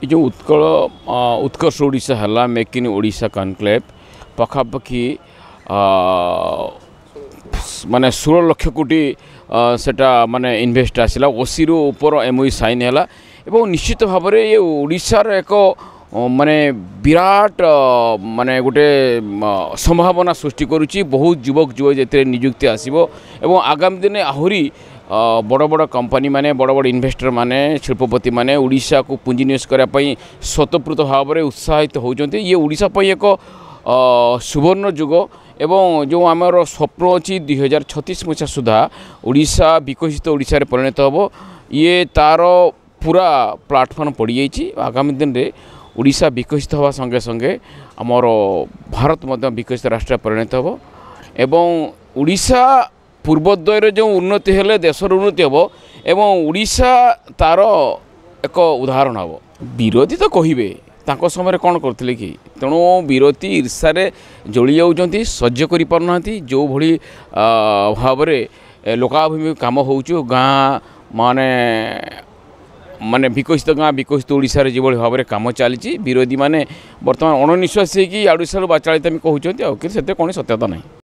ये जो उत्कर्ष ओडिशा है मेक इन ओडिशा कनक्लेव पखापाखि माने 16 लाख कोटी सेटा माने इन्वेस्ट आसला 80 रु ऊपर एमओयू साइन है एवं निश्चित भाव में ये ओडिशार एक माने विराट माने गोटे संभावना सृष्टि करुच्ची। बहुत युवक जो नियुक्ति आसो एवं आगामी दिन आहरी बड़ बड़ कंपनी माने बड़ बड़ इन्वेस्टर माने शिल्पपति माने ओडिशा को पुंजी निवेश करने स्वतःप्रत भाव में उत्साहित होती। ये ओडिशा एक सुवर्ण जुग एवं जो आमर स्वप्न अच्छी 2036 मसीहा सुधा ओडिशा विकसित ओडिशा रे परिणत हम ये तार पूरा प्लाटफर्म पड़ जाइए। आगामी दिन में ओडिशा विकसित हवा संगे संगे आमर भारत मध्य विकसित राष्ट्र परिणत हम एवं ओडिशा पूर्वोदय जो उन्नति हेले देशर उन्नति हम एवं ओडिशा तार एक उदाहरण हम। विरोधी तो कहे तांको समय कौन करते कि तेणु विरोधी ईर्षारे जोड़ी जाऊँच सह्य करना जो भली भाव में लोकाभिमुखी काम हो गाँ माने माने विकसित गाँ विकसित ओडिशा जो भाव में कम चली विरोधी माने बर्तमान अणनिश्वासी आड़ू साड़ू बाचालित कहते कौन सत्यता नहीं।